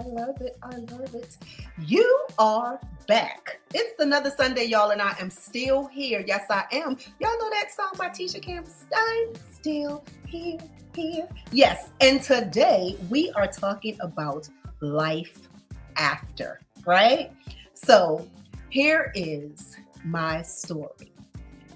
love it. I love it. You are back. It's another Sunday, y'all, and I am still here. Yes, I am. Y'all know that song by Tisha Campbell? I'm still here. Yes, and today we are talking about life after, right? So here is my story.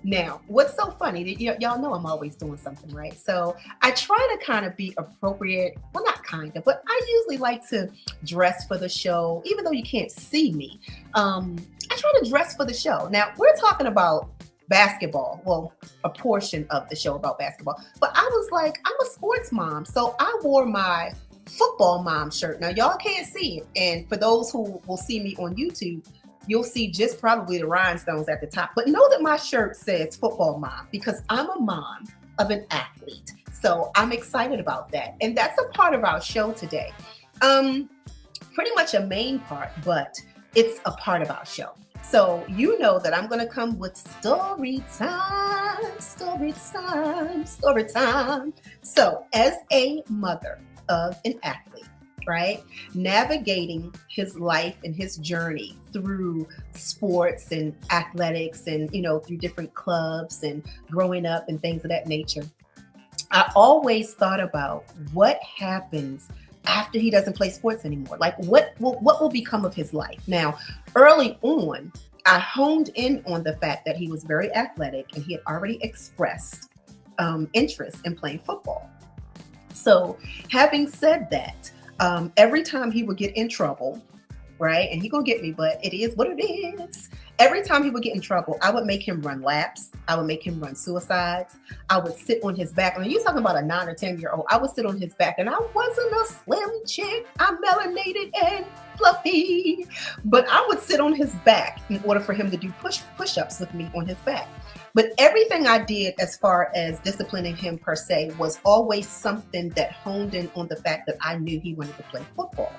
Now, what's so funny, y'all know I'm always doing something, right? So I try to kind of be appropriate. Well, not kind of, but I usually like to dress for the show, even though you can't see me. I try to dress for the show. Now, we're talking about basketball. Well, a portion of the show about basketball. But I was like, I'm a sports mom. So I wore my football mom shirt. Now, y'all can't see it. And for those who will see me on YouTube, you'll see just probably the rhinestones at the top. But know that my shirt says football mom because I'm a mom of an athlete. So I'm excited about that. And that's a part of our show today. Pretty much a main part, but it's a part of our show. So you know that I'm going to come with story time. So as a mother of an athlete, right? Navigating his life and his journey through sports and athletics and, through different clubs and growing up and things of that nature. I always thought about what happens after he doesn't play sports anymore. Like what will become of his life? Now, early on, I honed in on the fact that he was very athletic and he had already expressed interest in playing football. So having said that, every time he would get in trouble, right? And he gonna get me, but it is what it is. Every time he would get in trouble, I would make him run laps. I would make him run suicides. I would sit on his back. I mean, you're talking about a 9 or 10-year-old. I would sit on his back, and I wasn't a slim chick. I'm melanated and fluffy, but I would sit on his back in order for him to do push-ups with me on his back. But everything I did as far as disciplining him per se was always something that honed in on the fact that I knew he wanted to play football.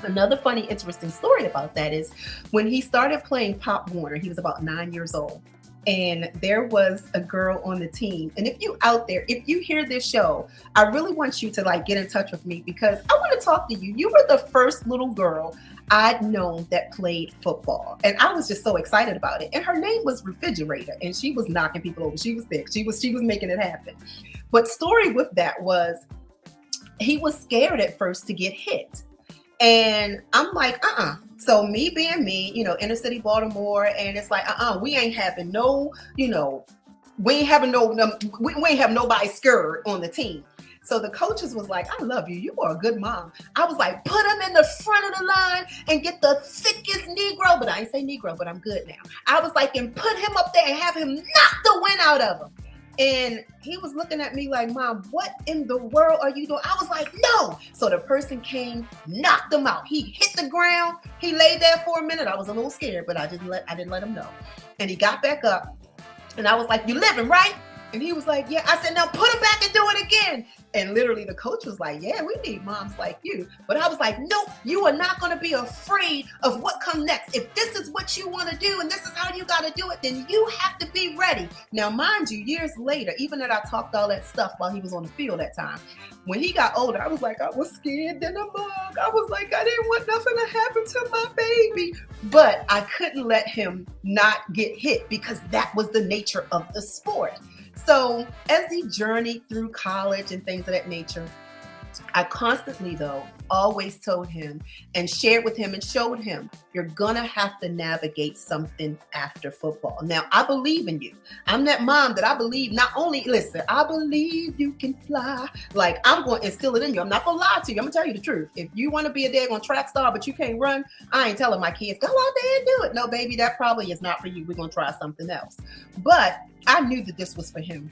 Another funny, interesting story about that is when he started playing Pop Warner, he was about 9 years old. And there was a girl on the team. And if you out there, if you hear this show, I really want you to get in touch with me because I want to talk to you. You were the first little girl I'd known that played football. And I was just so excited about it. And her name was Refrigerator. And she was knocking people over. She was thick. She was making it happen. But story with that was he was scared at first to get hit. And I'm like, So me being me, inner city Baltimore, and it's like, we ain't having no, we ain't having nobody scared on the team. So the coaches was like, I love you. You are a good mom. I was like, put him in the front of the line and get the thickest Negro, but I ain't say Negro, but I'm good now. I was like, and put him up there and have him knock the wind out of him. And he was looking at me like, Mom, what in the world are you doing? I was like, no. So the person came, knocked him out. He hit the ground. He laid there for a minute. I was a little scared, but I didn't let him know. And he got back up. And I was like, you living, right? And he was like, yeah. I said, now put him back and do it again. And literally the coach was like, yeah, we need moms like you. But I was like, nope, you are not going to be afraid of what comes next. If this is what you want to do and this is how you got to do it, then you have to be ready. Now, mind you, years later, even that I talked all that stuff while he was on the field that time, when he got older, I was like, I was scared than a mug. I was like, I didn't want nothing to happen to my baby. But I couldn't let him not get hit because that was the nature of the sport. So as he journeyed through college and things of that nature, I constantly, though, always told him and shared with him and showed him, you're going to have to navigate something after football. Now, I believe in you. I'm that mom that I believe I believe you can fly. Like, I'm going to instill it in you. I'm not going to lie to you. I'm going to tell you the truth. If you want to be a daggone track star, but you can't run, I ain't telling my kids, go out there and do it. No, baby, that probably is not for you. We're going to try something else. But I knew that this was for him.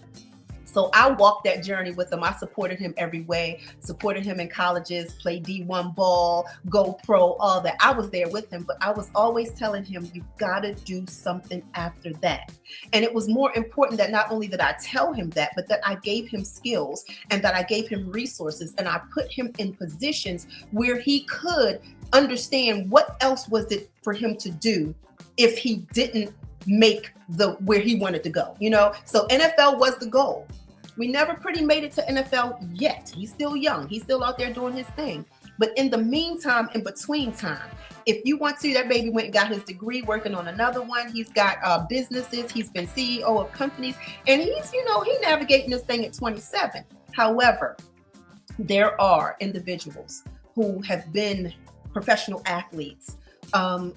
So I walked that journey with him. I supported him every way, supported him in colleges, played D1 ball, go pro, all that. I was there with him, but I was always telling him, you've got to do something after that. And it was more important that not only did I tell him that, but that I gave him skills and that I gave him resources and I put him in positions where he could understand what else was it for him to do if he didn't make where he wanted to go, So NFL was the goal. We never pretty made it to NFL yet. He's still young. He's still out there doing his thing. But in the meantime, in between time, if you want to, that baby went and got his degree working on another one. He's got businesses. He's been CEO of companies, and he's, he navigating this thing at 27. However, there are individuals who have been professional athletes,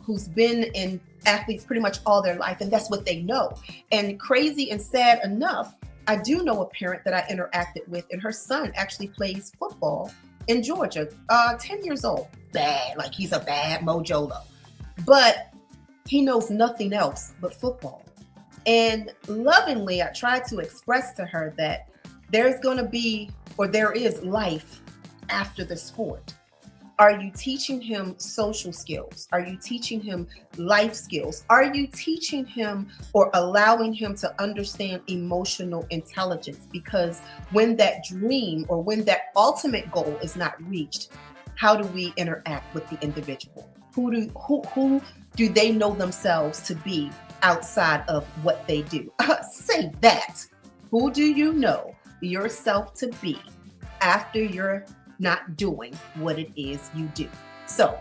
who's been in athletes pretty much all their life, and that's what they know. And crazy and sad enough, I do know a parent that I interacted with, and her son actually plays football in Georgia, 10 years old. Bad, like he's a bad mojolo. But he knows nothing else but football. And lovingly, I tried to express to her that there's going to be, or there is life after the sport. Are you teaching him social skills? Are you teaching him life skills? Are you teaching him or allowing him to understand emotional intelligence? Because when that dream or when that ultimate goal is not reached, how do we interact with the individual? Who do they know themselves to be outside of what they do? Say that. Who do you know yourself to be after you're not doing what it is you do? So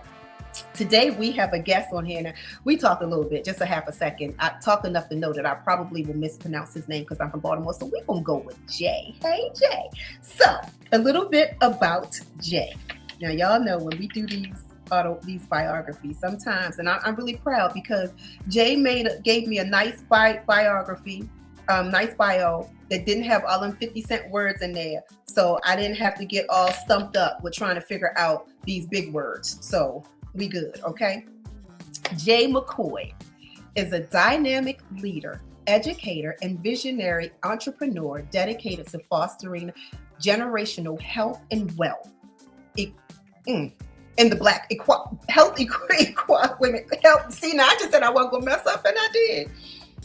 today we have a guest on here. Now, we talked a little bit, just a half a second. I talked enough to know that I probably will mispronounce his name because I'm from Baltimore. So we're going to go with Jay. Hey, Jay. So a little bit about Jay. Now, y'all know when we do these biographies sometimes, and I'm really proud because Jay gave me a nice biography, nice bio that didn't have all them 50-cent words in there. So I didn't have to get all stumped up with trying to figure out these big words. So we good, okay? Jay McCoy is a dynamic leader, educator, and visionary entrepreneur dedicated to fostering generational health and wealth. In the Black health equality. See, now I just said I wasn't gonna mess up, and I did.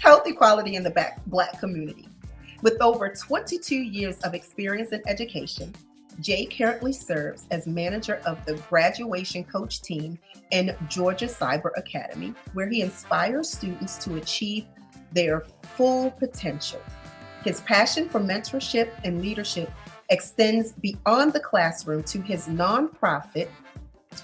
Health equality in the Black community. With over 22 years of experience in education, Jay currently serves as manager of the graduation coach team in Georgia Cyber Academy, where he inspires students to achieve their full potential. His passion for mentorship and leadership extends beyond the classroom to his nonprofit,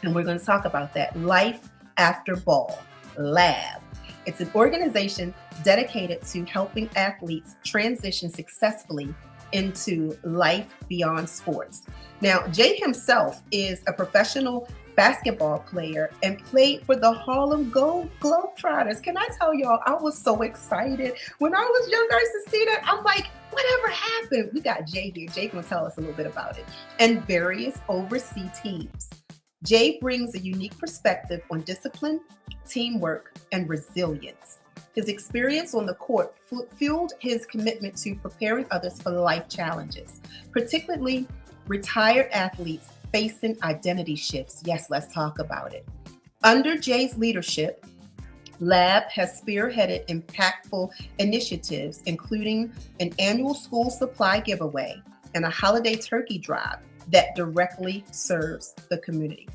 and we're going to talk about that, Life After Ball Lab. It's an organization dedicated to helping athletes transition successfully into life beyond sports. Now, Jay himself is a professional basketball player and played for the Harlem Globetrotters. Can I tell y'all, I was so excited. When I was younger, I used to see that. I'm like, whatever happened? We got Jay here. Jay can tell us a little bit about it. And various overseas teams. Jay brings a unique perspective on discipline, teamwork, and resilience. His experience on the court fueled his commitment to preparing others for life challenges, particularly retired athletes facing identity shifts. Yes, let's talk about it. Under Jay's leadership, Lab has spearheaded impactful initiatives, including an annual school supply giveaway and a holiday turkey drive that directly serves the community.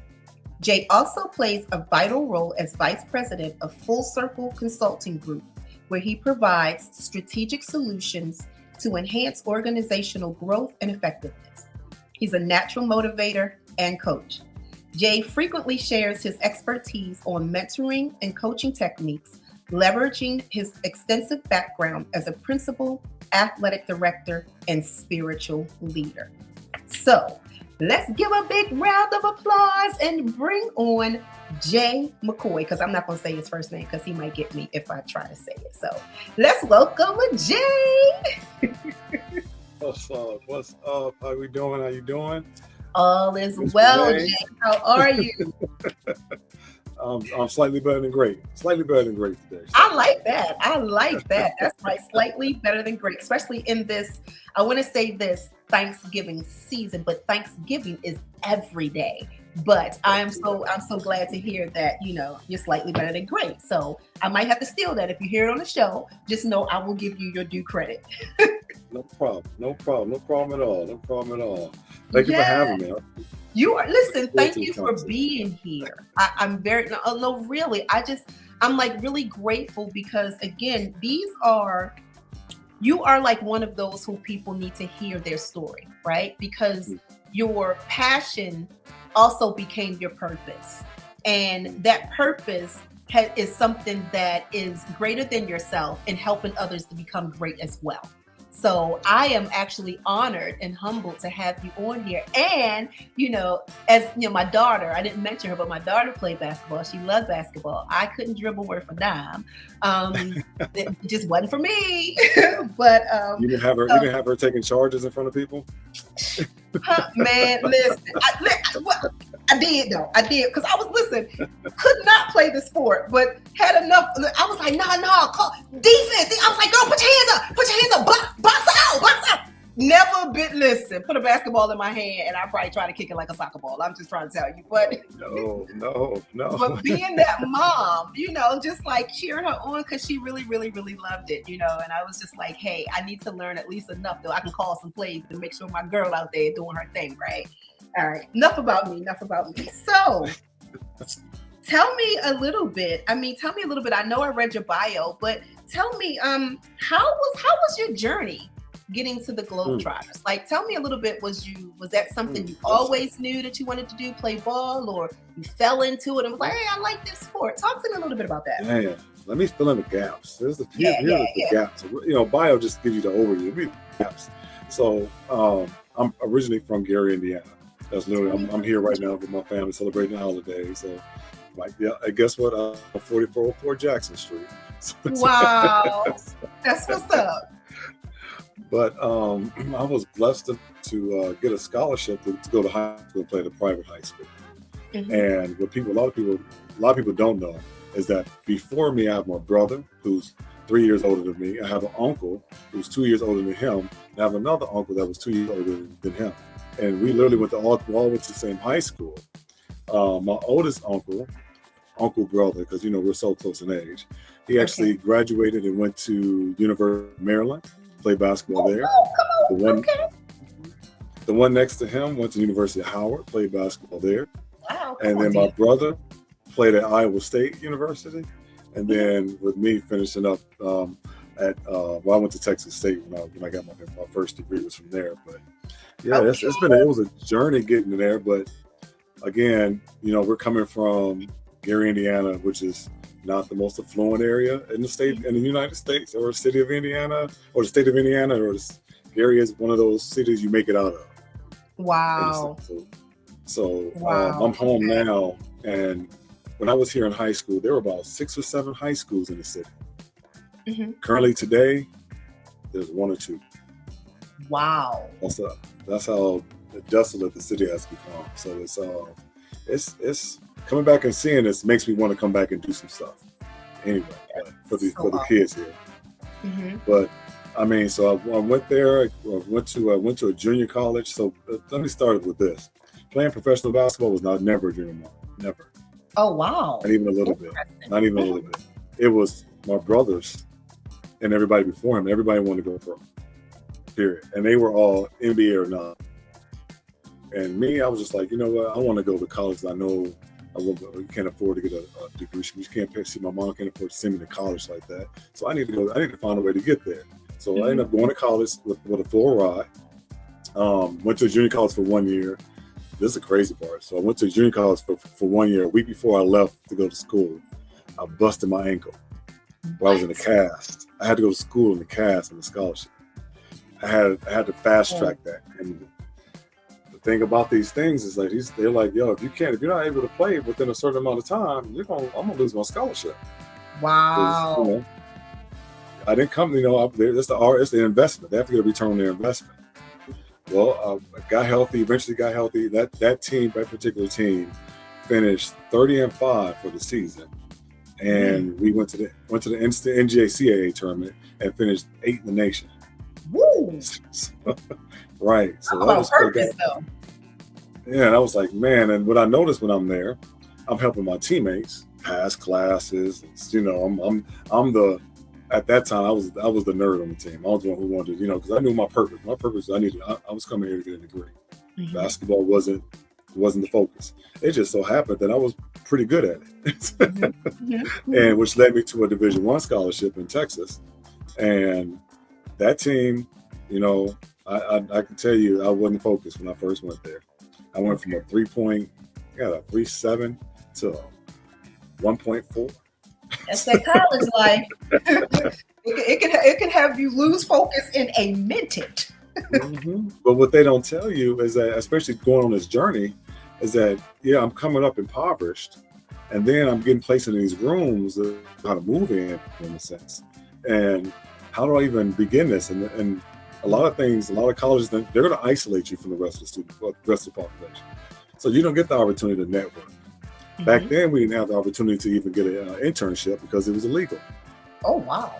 Jay also plays a vital role as vice president of Full Circle Consulting Group, where he provides strategic solutions to enhance organizational growth and effectiveness. He's a natural motivator and coach. Jay frequently shares his expertise on mentoring and coaching techniques, leveraging his extensive background as a principal, athletic director, and spiritual leader. So, let's give a big round of applause and bring on Jay McCoy, because I'm not going to say his first name because he might get me if I try to say it. So let's welcome Jay. What's up? What's up? How we doing? How you doing? All is well, Jay. How are you? I'm slightly better than great. Slightly better than great today. I like that. That's right. Slightly better than great, especially in this, I want to say this, Thanksgiving season, but Thanksgiving is every day. But I'm so glad to hear that, you're slightly better than great. So I might have to steal that. If you hear it on the show, just know I will give you your due credit. No problem at all. Thank you for having me. You are, listen, thank you for being here. I'm very, no, really, I'm like really grateful because again, you are like one of those who people need to hear their story, right? Because your passion also became your purpose. And that purpose is something that is greater than yourself and helping others to become great as well. So I am actually honored and humbled to have you on here. And, as my daughter, I didn't mention her, but my daughter played basketball. She loved basketball. I couldn't dribble worth a dime. It just wasn't for me. But you didn't have her taking charges in front of people? Man, listen, I did though. I did because I was could not play the sport, but had enough. I was like, call defense. I was like, girl, put your hands up, box out. Never been put a basketball in my hand and I probably try to kick it like a soccer ball. I'm just trying to tell you, but no. But being that mom, just like cheering her on because she really, really, really loved it, and I was just like, hey, I need to learn at least enough though I can call some plays to make sure my girl out there doing her thing, right? All right, enough about me. So tell me a little bit. I know I read your bio, but tell me, how was your journey getting to the Globetrotters? Like, tell me a little bit. Was that something you always knew that you wanted to do, play ball, or you fell into it and was like, hey, I like this sport? Talk to me a little bit about that. Yeah. Let me fill in the gaps. Here's the gaps. Bio just gives you the overview. The gaps. So I'm originally from Gary, Indiana. That's literally, I'm here right now with my family celebrating the holiday. So, I guess what? 4404 Jackson Street. Wow. That's what's up. But I was blessed to get a scholarship to go to high school and play at a private high school. Mm-hmm. And what a lot of people don't know is that before me, I have my brother who's 3 years older than me. I have an uncle who's 2 years older than him. And I have another uncle that was 2 years older than him. And we literally went to the same high school. My oldest uncle brother, because we're so close in age, he actually graduated and went to University of Maryland, played basketball there. The one next to him went to University of Howard, played basketball there. Wow. And then my brother played at Iowa State University. And then with me finishing up I went to Texas State when I got my first degree was from there. But yeah, it was a journey getting there. But again, we're coming from Gary, Indiana, which is not the most affluent area in the United States, or the city of Indiana, or the state of Indiana, or Gary is one of those cities you make it out of. Wow. So I'm home now, and when I was here in high school, there were about 6 or 7 high schools in the city. Mm-hmm. Currently today, there's 1 or 2. Wow. That's how desolate the city has become. So it's coming back and seeing this makes me want to come back and do some stuff. Anyway, for the kids here. Mm-hmm. But so I went there. I went to a junior college. So let me start with this: playing professional basketball was never a dream of mine. Never. Oh wow! Not even a little bit. Not even a little bit. It was my brothers and everybody before him. Everybody wanted to go pro. Period. And they were all NBA or not. And me, I was just like, you know what? I want to go to college. I know you can't afford to get a degree. You can't pay. See, my mom can't afford to send me to college like that. So I need to find a way to get there. So I ended up going to college with a full ride. Went to junior college for 1 year. This is a crazy part. So I went to junior college for 1 year. A week before I left to go to school, I busted my ankle while I was in a cast. I had to go to school in the cast and the scholarship. I had to fast track that. And the thing about these things is like they're like, yo, if you're not able to play within a certain amount of time, I'm gonna lose my scholarship. Wow. I didn't come. It's the investment. They have to get a return on their investment. Well, I got healthy. Eventually, got healthy. That particular team, finished 30-5 for the season, and we went to the NJCAA tournament and finished 8th in the nation. Woo! Right. So that was purpose, though. Yeah, and I was like, man. And what I noticed when I'm there, I'm helping my teammates pass classes. I'm the at that time I was the nerd on the team. I was the one who wanted to, because I knew my purpose. My purpose, I was coming here to get a degree. Mm-hmm. Basketball wasn't the focus. It just so happened that I was pretty good at it, mm-hmm. And which led me to a Division I scholarship in Texas. And that team, I can tell you, I wasn't focused when I first went there. I went from a 3.0, a 3.7 to a 1.4. That's that college life. It can have you lose focus in a minute. But what they don't tell you is that, especially going on this journey, is that I'm coming up impoverished, and then I'm getting placed in these rooms that how to move in a sense, and how do I even begin this? And a lot of things, a lot of colleges, they're going to isolate you from the rest of the students, the rest of the population, so you don't get the opportunity to network. Back then, we didn't have the opportunity to even get an internship because it was illegal. Oh wow!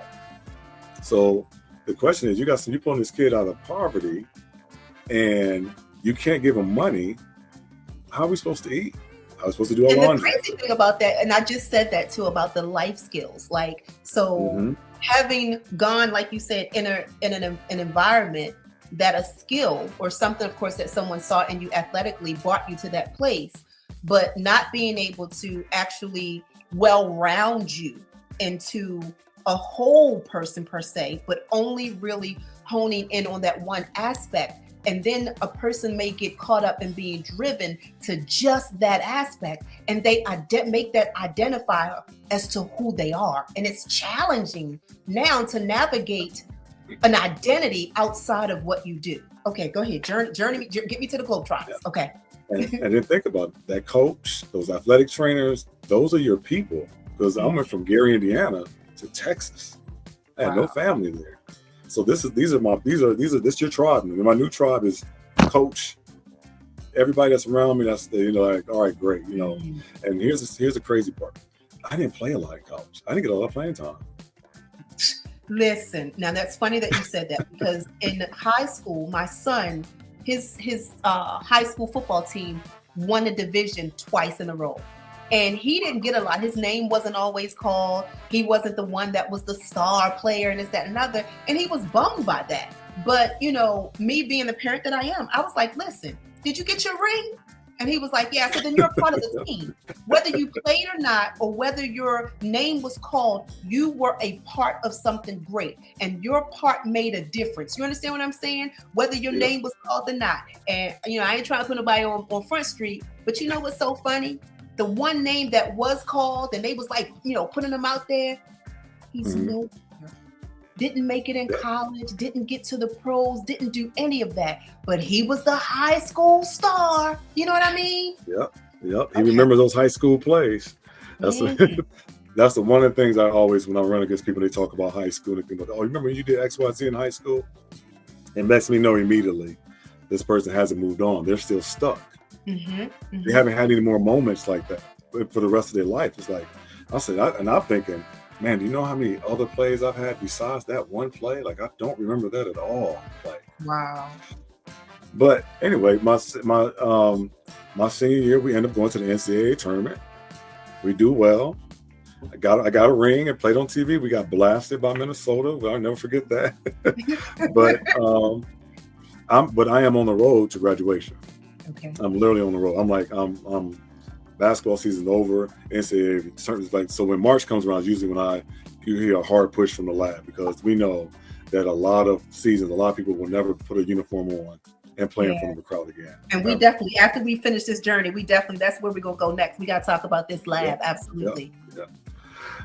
So the question is, you pulling this kid out of poverty, and you can't give him money. How are we supposed to eat? How are we supposed to do our laundry? The crazy thing about that, and I just said that too about the life skills, like having gone, like you said, in an environment that a skill or something, of course, that someone saw in you athletically brought you to that place. But not being able to actually round you into a whole person per se, but only really honing in on that one aspect. And then a person may get caught up in being driven to just that aspect, and they make that identifier as to who they are. And it's challenging now to navigate an identity outside of what you do. Okay, go ahead. Journey, get me to the Globetrotters. Yeah. Okay. And then think about that coach, those athletic trainers, those are your people. Because I went from Gary, Indiana to Texas. I had no family there. So this is your tribe. And my new tribe is coach. Everybody that's around me, that's like, all right, great, And here's the crazy part. I didn't play a lot in college. I didn't get a lot of playing time. Listen, now that's funny that you said that, because in high school, my son, his high school football team won a division twice in a row. And he didn't get a lot. His name wasn't always called. He wasn't the one that was the star player and this, that, and another. And he was bummed by that. But, me being the parent that I am, I was like, listen, did you get your ring? And he was like, yeah. So then you're a part of the team. Whether you played or not, or whether your name was called, you were a part of something great. And your part made a difference. You understand what I'm saying? Whether your name was called or not. And, I ain't trying to put nobody on Front Street. But you know what's so funny? The one name that was called, and they was like, putting them out there, he's nowhere. Didn't make it in college, didn't get to the pros, didn't do any of that. But he was the high school star. You know what I mean? Yep. He remembers those high school plays. That's that's one of the things I always, when I run against people, they talk about high school. And people go, oh, remember when you did X, Y, Z in high school? It lets me know immediately this person hasn't moved on. They're still stuck. They haven't had any more moments like that for the rest of their life. It's like, I'm thinking, man, do you know how many other plays I've had besides that one play? Like, I don't remember that at all. Like, wow. But anyway, my senior year, we end up going to the NCAA tournament. We do well. I got a ring and played on TV. We got blasted by Minnesota. Well, I'll never forget that. But I am on the road to graduation. Okay. I'm literally on the road. I'm basketball season's over. NCAA tournament's like, so when March comes around, usually when you hear a hard push from the lab, because we know that a lot of people will never put a uniform on and play in front of a crowd again. And we definitely, after we finish this journey, that's where we're gonna go next. We gotta talk about this lab. Absolutely. Yeah.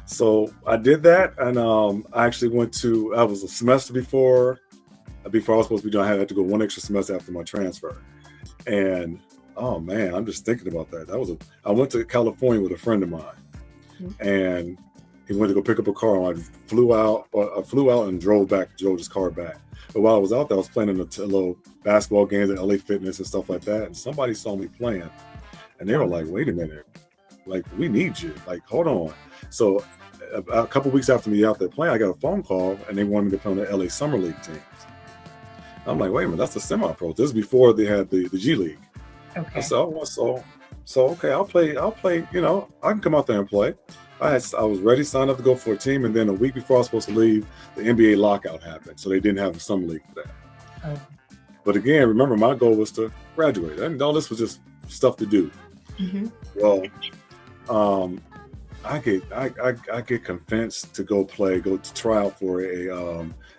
So I did that, and I actually I was a semester before I was supposed to be done. I had to go one extra semester after my transfer. And oh man, I'm just thinking about that. I went to California with a friend of mine, and he went to go pick up a car, and I flew out and drove his car back. But while I was out there, I was playing in the little basketball games at LA Fitness and stuff like that. And somebody saw me playing, and they were like, "Wait a minute, like we need you. Like hold on." So a couple weeks after me out there playing, I got a phone call, and they wanted me to play on the LA Summer League teams. I'm like, wait a minute, that's the semi-pro. This is before they had the G League. Okay. So okay, I'll play. I can come out there and play. I was ready, signed up to go for a team, and then a week before I was supposed to leave, the NBA lockout happened, so they didn't have a summer league for that. Oh. But again, remember, my goal was to graduate, and all this was just stuff to do. Well, I get convinced to go to try out for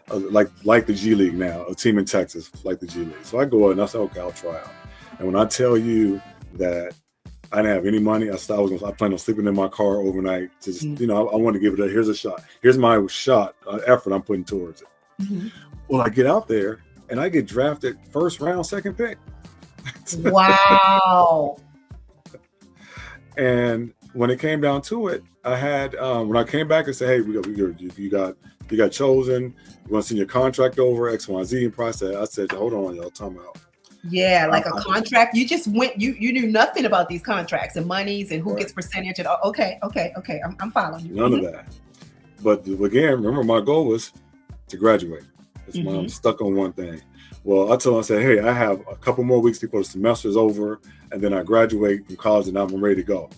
like the G League now, a team in Texas like the G League. So I go out and I say, okay, I'll try out. And when I tell you that I didn't have any money, I planned on sleeping in my car overnight. Just I want to give it here's a shot. Here's my shot, effort I'm putting towards it. Mm-hmm. Well, I get out there and I get drafted first round, second pick. Wow. And when it came down to it, I had when I came back and said, "Hey, you got chosen. You want to send your contract over X, Y, Z in process." I said, "Hold on, y'all, time out." Yeah, like a contract. You just went. You knew nothing about these contracts and monies and who gets percentage. And okay. I'm following you. None of that. But again, remember, my goal was to graduate. That's why I'm stuck on one thing. Well, I told him, I said, "Hey, I have a couple more weeks before the semester's over, and then I graduate from college, and I'm ready to go."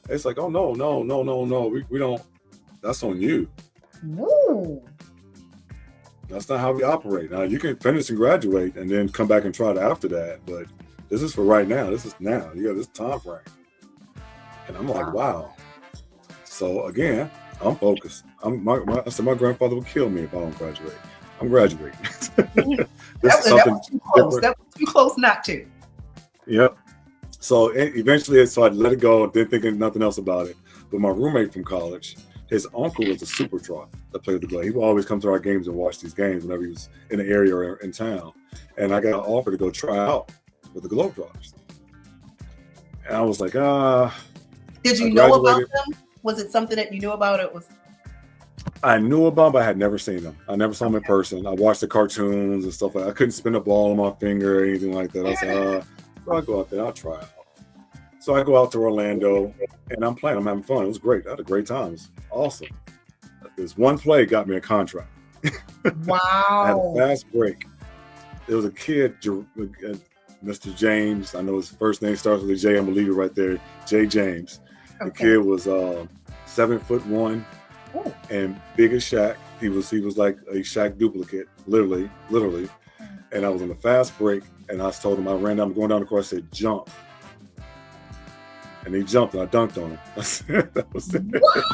It's like, "Oh no, we don't. That's on you." Ooh. That's not how we operate. Now you can finish and graduate, and then come back and try it after that. But this is for right now. This is now. You got this time frame, and I'm like, wow. So again, I'm focused. I said my grandfather would kill me if I don't graduate. I'm graduating. That was too close. That was too close not to. Yep. So eventually, I let it go. Didn't think nothing else about it. But my roommate from college, his uncle was a super truck that played the Globe. He would always come to our games and watch these games whenever he was in the area or in town. And I got an offer to go try out with the Globetrotters. And I was like, Did you know about them? Was it something that you knew about? I knew about, but I had never seen them. I never saw them in person. I watched the cartoons and stuff like that. I couldn't spin a ball on my finger or anything like that. I was like, I'll go out there. I'll try out. So I go out to Orlando, and I'm playing. I'm having fun. It was great. I had a great time. It was awesome. This one play got me a contract. Wow. I had a fast break. There was a kid, Mr. James. I know his first name starts with a J. I'm going to leave it right there. J. James. The kid was 7'1" and big as Shaq. He was like a Shaq duplicate, literally. And I was on a fast break, and I told him, I ran down, going down the court, I said, "Jump." And he jumped, and I dunked on him. That was it. What?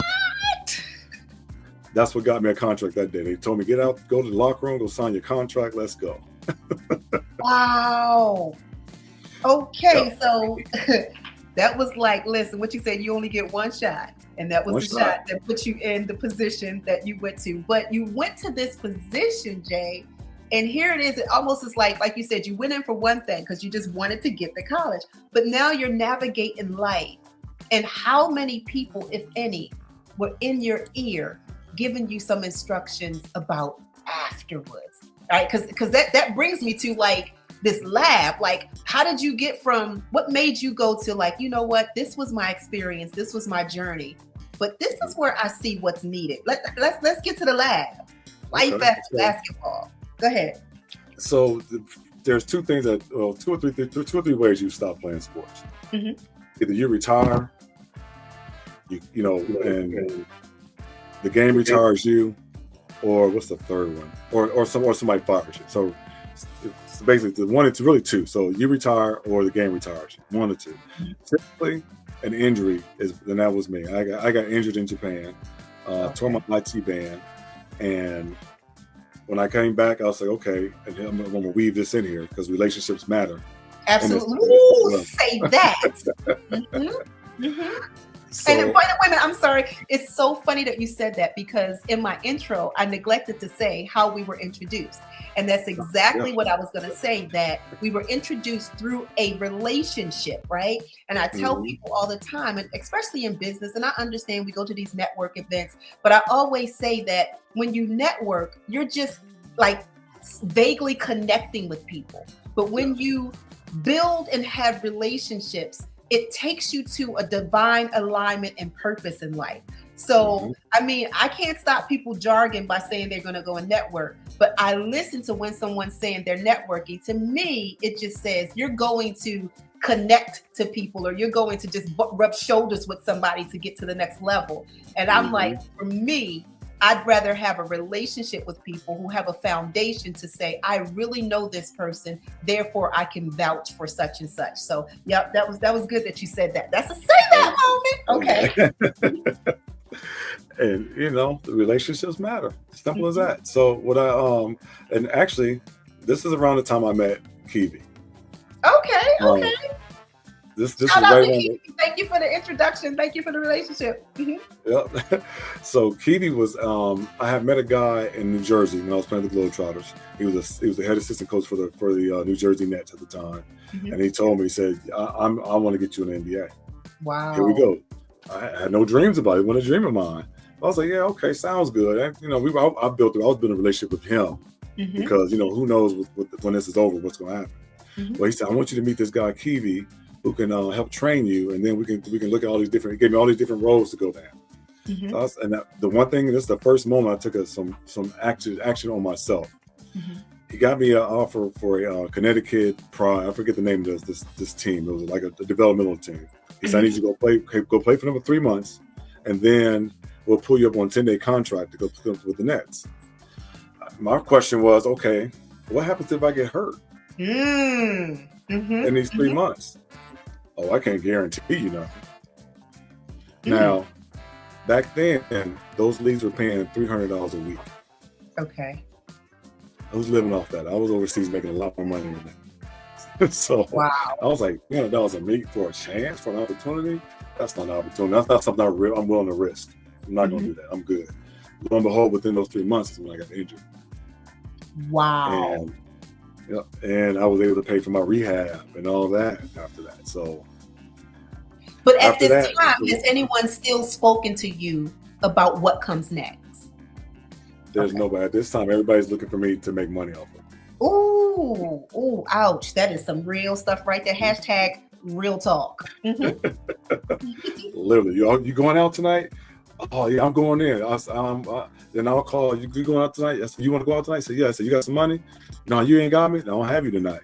That's what got me a contract that day. They told me, "Get out, go to the locker room, go sign your contract, let's go." Wow. Okay, so that was like, listen, what you said, you only get one shot. And that was the shot that put you in the position that you went to. But you went to this position, Jay, and here it is. It almost is like you said, you went in for one thing because you just wanted to get to college. But now you're navigating life. And how many people, if any, were in your ear giving you some instructions about afterwards? Right? Because that brings me to like this lab. Like, how did you get from, what made you go to like, you know what, this was my experience, this was my journey, but this is where I see what's needed. Let's get to the lab. Life after basketball. Go ahead. So there's two things that, two or three ways you stop playing sports. Mm-hmm. Either you retire, and the game retires you, or what's the third one? Or somebody fires you. So it's basically it's really two. So you retire or the game retires you. One or two. Mm-hmm. Typically, an injury and that was me. I got injured in Japan, tore my IT band, and when I came back, I was like, okay, and I'm gonna weave this in here because relationships matter. Absolutely. Ooh, say that. Mm-hmm. Mm-hmm. So, and wait a minute, I'm sorry. It's so funny that you said that because in my intro, I neglected to say how we were introduced. And that's exactly what I was going to say, that we were introduced through a relationship, right? And I tell people all the time, and especially in business, and I understand we go to these network events, but I always say that when you network, you're just like vaguely connecting with people. But when you build and have relationships, it takes you to a divine alignment and purpose in life. So, I mean, I can't stop people jargon by saying they're going to go and network, but I listen to when someone's saying they're networking. To me, it just says you're going to connect to people, or you're going to just rub shoulders with somebody to get to the next level. And I'm like, for me, I'd rather have a relationship with people who have a foundation to say, I really know this person, therefore I can vouch for such and such. So, yep, that was good that you said that. That's a say that moment. Okay. And the relationships matter. Simple as Mhm. that. So and actually, this is around the time I met Kiwi. Okay. Um, Okay. this Shout was out right to around. Keith. Thank you for the introduction. Thank you for the relationship. Mhm. Yep. So Kiwi was I had met a guy in New Jersey when I was playing the Globetrotters. He was the head assistant coach for the New Jersey Nets at the time, Mhm. and he told me, he said, I want to get you an NBA. Here we Wow. go. I had no dreams about it. It wasn't a dream of mine. I was like, yeah, okay, sounds good. And, I was building a relationship with him Mhm. because who knows when this is over, what's going to happen. Mhm. Well, he said, I want you to meet this guy Kiwi who can help train you, and then we can look at all these different. He gave me all these different roles to go down. Mhm. So the one thing, this is the first moment I took some action on myself. Mhm. He got me an offer for a Connecticut Pride. I forget the name of this team. It was like a developmental team. He said, I need you to go play for them for 3 months, and then we'll pull you up on a 10-day contract to go with the Nets. My question was, okay, what happens if I get hurt Mm. Mhm. in these 3 months? Oh, I can't guarantee you nothing. Mm. Now, back then, those leagues were paying $300 a week. Okay. I was living off that. I was overseas making a lot more money than that. So Wow. I was like, $300 a week for a chance, for an opportunity? That's not an opportunity. That's not something I'm willing to risk. I'm not going to do that. I'm good. Lo and behold, within those 3 months is when I got injured. Wow. And I was able to pay for my rehab and all that after that. So, but at after this that, time, has anyone still spoken to you about what comes next? There's nobody. At this time, everybody's looking for me to make money off of it. Ooh, ouch. That is some real stuff right there. Hashtag real talk. Mhm. Literally, you going out tonight? Oh yeah, I'm going in. Then I'll call you. You going out tonight? I said, you want to go out tonight? I said, yeah. I said, you got some money? No, you ain't got me. No, I don't have you tonight.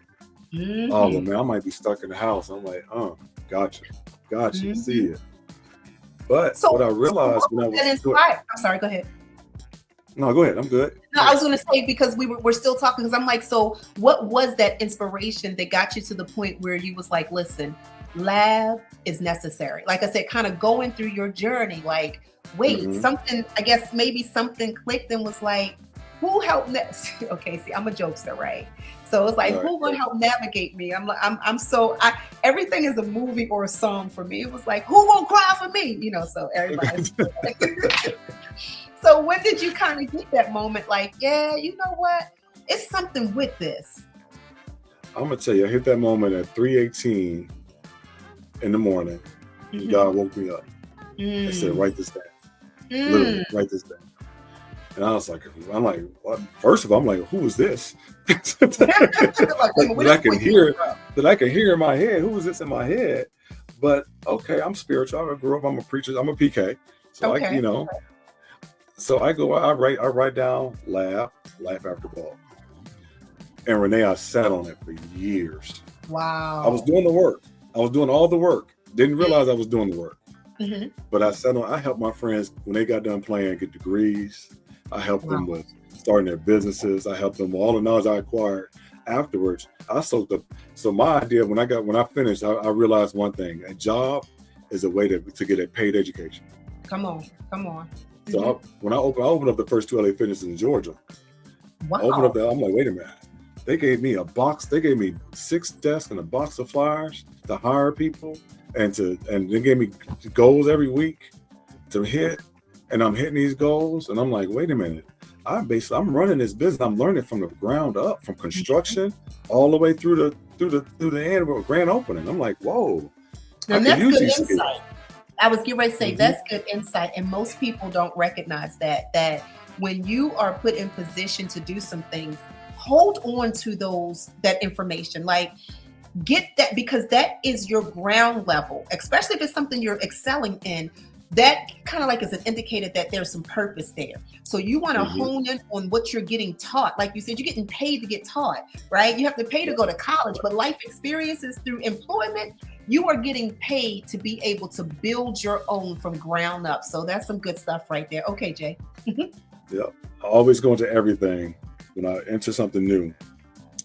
Oh well, man, I might be stuck in the house. I'm like, gotcha. See it. But So, what I realized what when I was that was inspired? I'm sorry, go ahead. No, go ahead. I'm good. No, I was going to say, because we're still talking, because I'm like, so what was that inspiration that got you to the point where you was like, listen, lab is necessary? Like I said, kind of going through your journey, like, wait, something, I guess maybe something clicked and was like, who helped next? Okay, see, I'm a jokester, right? So it's like, who gonna help navigate me? I'm like, everything is a movie or a song for me. It was like, who gonna cry for me? So everybody's So when did you kind of get that moment? Like, yeah, you know what? It's something with this. I'm gonna tell you, I hit that moment at 3:18 in the morning. God woke me up and said, "Write this down. Literally, write this down." And I was like, what? First of all, I'm like, who is this? that I can hear in my head. Who is this in my head? But okay, I'm spiritual. I grew up. I'm a preacher. I'm a PK. So So I go. I write down laugh after ball. And Renee, I sat on it for years. Wow. I was doing the work. I was doing all the work. Didn't realize I was doing the work. But I sat on. I helped my friends when they got done playing get degrees. I helped them with starting their businesses. I helped them with all the knowledge I acquired afterwards. I soaked up. So my idea when I finished, I realized one thing: a job is a way to get a paid education. Come on. So when I opened up the first 2 LA Fitnesses in Georgia, I opened up I'm like, wait a minute. They gave me a box. They gave me 6 desks and a box of flyers to hire people, and they gave me goals every week to hit. And I'm hitting these goals, and I'm like, wait a minute. I'm running this business. I'm learning from the ground up, from construction all the way through the end of a grand opening. I'm like, whoa. And that's good insight. I was getting ready to say that's good insight, and most people don't recognize that when you are put in position to do some things, hold on to that information. Like, get that, because that is your ground level, especially if it's something you're excelling in. That kind of like is an indicator that there's some purpose there. So you want to hone in on what you're getting taught. Like you said, you're getting paid to get taught, right? You have to pay to go to college, but life experiences through employment, you are getting paid to be able to build your own from ground up. So that's some good stuff right there. Okay, Jay. Yep. I always go into everything when I enter something new.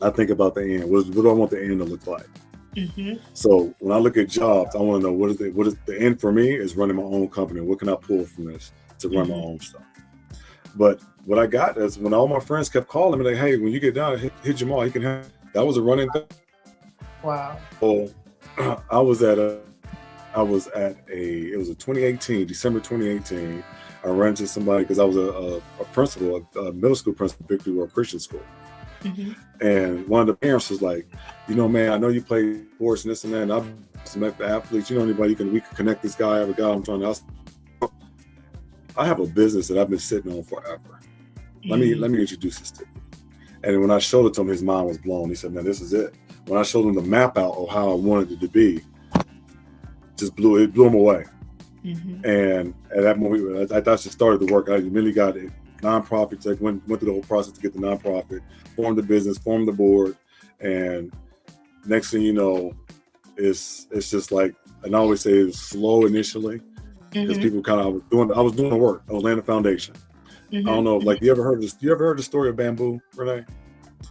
I think about the end. What do I want the end to look like? Mm-hmm. So when I look at jobs, I want to know what is the end for me is running my own company. What can I pull from this to run my own stuff? But what I got is when all my friends kept calling me like, "Hey, when you get down, hit Jamal. He can help." That was a running thing. Wow. So I was at a it was a 2018, December 2018. I ran into somebody because I was a principal, a middle school principal, Victory World Christian School. Mm-hmm. And one of the parents was like, man, I know you play sports and this and that, and I've some athletes. You know anybody we can connect this guy? I have a guy I'm trying to. I have a business that I've been sitting on forever. Let me introduce this to you. And when I showed it to him, his mind was blown. He said, "Man, this is it." When I showed him the map out of how I wanted it to be, just blew him away. Mm-hmm. And at that moment, I just started the work. I immediately got it. Nonprofits. I went through the whole process to get the nonprofit, formed the business, formed the board, and next thing you know, it's just like, and I always say it was slow initially because people kind of I was doing the work. I was laying the foundation. Mm-hmm. I don't know, like you ever heard the story of bamboo, Renee?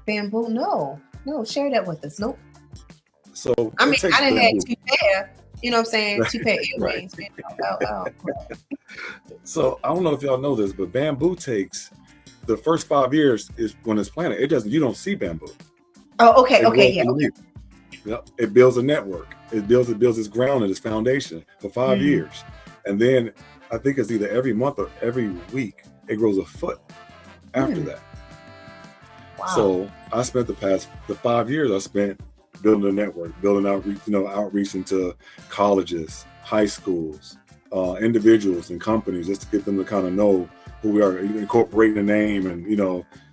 Bamboo? No, share that with us. Nope. So I mean, I didn't have 2 pair. You know what I'm saying? 2 pair earrings. Right. So I don't know if y'all know this, but bamboo takes the first 5 years is when it's planted. You don't see bamboo. Oh, okay, yeah. Okay. Yep. It builds a network. It builds its ground and its foundation for 5 years, and then I think it's either every month or every week it grows a foot after that. Wow. So I spent the 5 years I spent building a network, building outreach into colleges, high schools, individuals and companies, just to get them to kind of know who we are, incorporating the name and,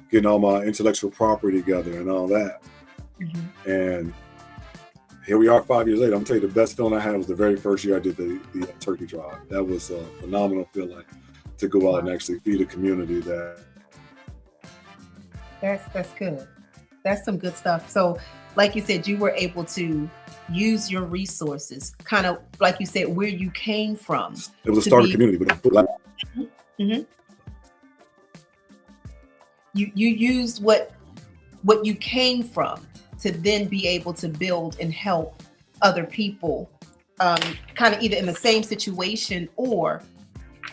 getting all my intellectual property together and all that. Mm-hmm. And here we are 5 years later. I'm telling you, the best feeling I had was the very first year I did the turkey drive. That was a phenomenal feeling to go out and actually feed a community that. That's good. That's some good stuff. So like you said, you were able to use your resources, kind of like you said, where you came from. It was a startup community, but mm-hmm. You used what you came from to then be able to build and help other people, kind of either in the same situation or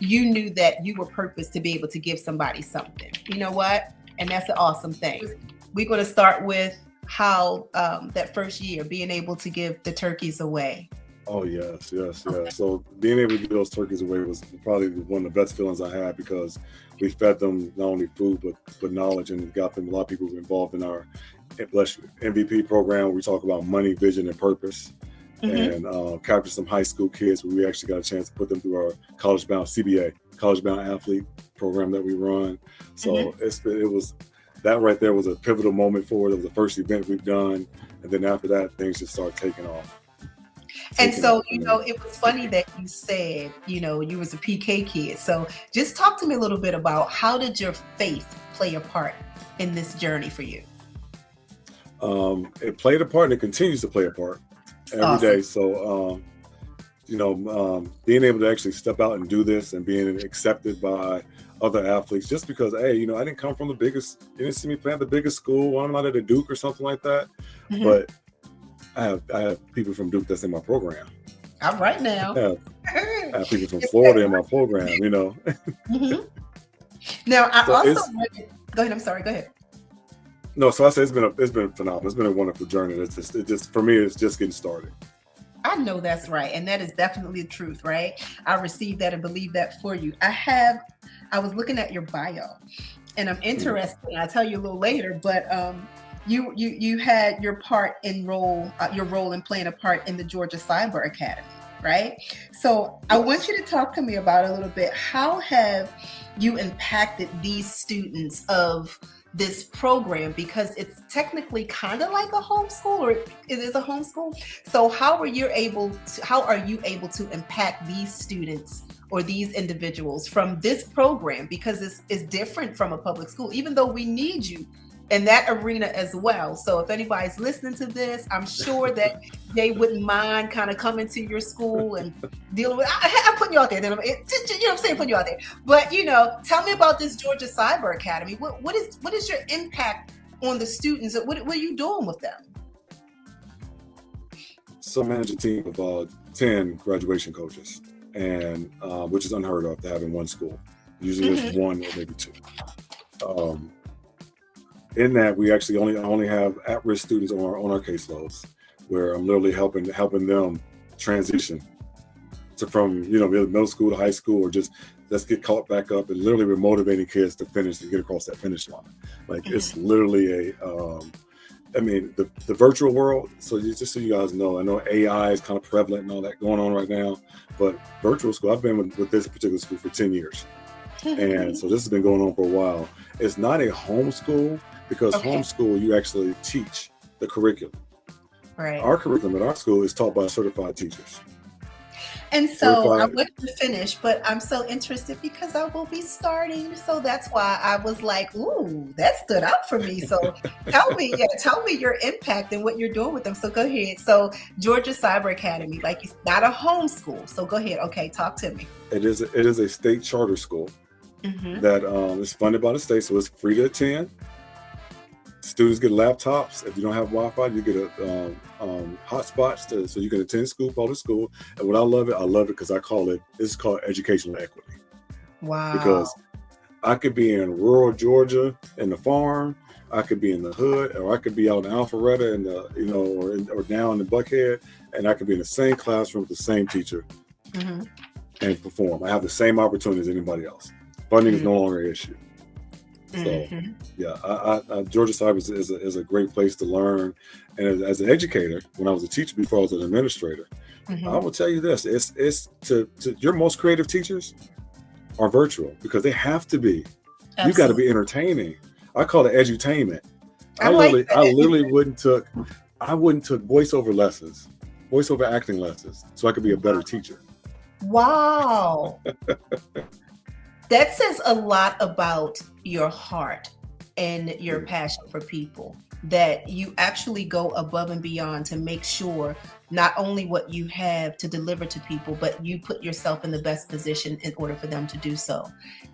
you knew that you were purposed to be able to give somebody something. You know what? And that's an awesome thing. We're going to start with how that first year being able to give the turkeys away. Oh yes. So being able to give those turkeys away was probably one of the best feelings I had, because we fed them not only food but knowledge, and got them a lot of people involved in our MVP program where we talk about money, vision, and purpose. Mm-hmm. And capture some high school kids where we actually got a chance to put them through our college-bound CBA, college-bound athlete program that we run. So it was that right there was a pivotal moment for it. It was the first event we've done, and then after that, things just started taking off. And so, it was funny that you said, you was a PK kid. So just talk to me a little bit about how did your faith play a part in this journey for you? It played a part, and it continues to play a part every day. So, being able to actually step out and do this and being accepted by other athletes, just because, hey, I didn't come from you didn't see me play at the biggest school. I'm not at a Duke or something like that. Mm-hmm. But I have people from Duke that's in my program. All right now. I have people from Florida in my program, Mm-hmm. Now, go ahead. I'm sorry. Go ahead. No, so I say it's been phenomenal. It's been a wonderful journey. It just for me, it's just getting started. I know that's right. And that is definitely the truth, right? I received that and believe that for you. I was looking at your bio, and I'm interested, and I'll tell you a little later, but you had your role in playing a part in the Georgia Cyber Academy, right? So I want you to talk to me about a little bit. How have you impacted these students of this program, because it's technically kind of like a homeschool, or it is a homeschool. So how are you able to impact these students or these individuals from this program? Because it's different from a public school, even though we need you in that arena as well. So if anybody's listening to this, I'm sure that they wouldn't mind kind of coming to your school and dealing with. I'm putting you out there. You know what I'm saying? Putting you out there. But tell me about this Georgia Cyber Academy. What is your impact on the students? What are you doing with them? So I manage a team of 10 graduation coaches, and which is unheard of to have in one school. Usually there's one or maybe two. In that, we actually only have at-risk students on our caseloads, where I'm literally helping them transition from middle school to high school, or just let's get caught back up, and literally we're motivating kids to finish and get across that finish line. Like it's literally the virtual world. So just so you guys know, I know AI is kind of prevalent and all that going on right now, but virtual school, I've been with this particular school for 10 years. And so this has been going on for a while. It's not a homeschool, because homeschool, you actually teach the curriculum. Right. Our curriculum at our school is taught by certified teachers. And so I want to finish, but I'm so interested because I will be starting. So that's why I was like, ooh, that stood out for me. So tell me your impact and what you're doing with them. So go ahead. So Georgia Cyber Academy, like it's not a homeschool. So go ahead. Okay, talk to me. It is a state charter school that is funded by the state, so it's free to attend. Students get laptops. If you don't have Wi-Fi, you get hotspots so you can attend school, public school. And what I love it because it's called educational equity. Wow. Because I could be in rural Georgia in the farm, I could be in the hood, or I could be out in Alpharetta or down in Buckhead, and I could be in the same classroom with the same teacher and perform. I have the same opportunity as anybody else. Funding is no longer an issue. So Georgia Cyber is a great place to learn. And as an educator, when I was a teacher before I was an administrator, I will tell you this: it's to your most creative teachers are virtual, because they have to be. Absolutely. You got to be entertaining. I call it edutainment. I literally wouldn't took voiceover lessons, voiceover acting lessons, so I could be a better teacher. Wow. That says a lot about your heart and your passion for people, that you actually go above and beyond to make sure not only what you have to deliver to people, but you put yourself in the best position in order for them to do so.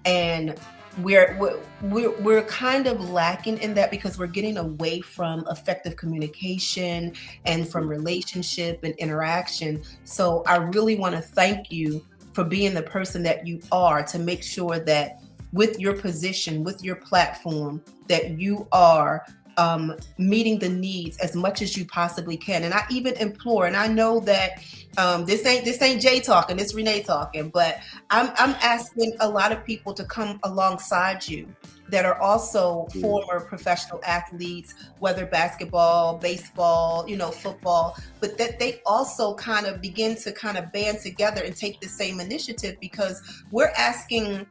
And we're kind of lacking in that, because we're getting away from effective communication and from relationship and interaction. So I really want to thank you for being the person that you are, to make sure that with your position, with your platform, that you are meeting the needs as much as you possibly can. And I even implore, and I know that this ain't Jay talking, this Renee talking, but I'm asking a lot of people to come alongside you that are also former professional athletes, whether basketball, baseball, football, but that they also kind of begin to kind of band together and take the same initiative, because we're asking,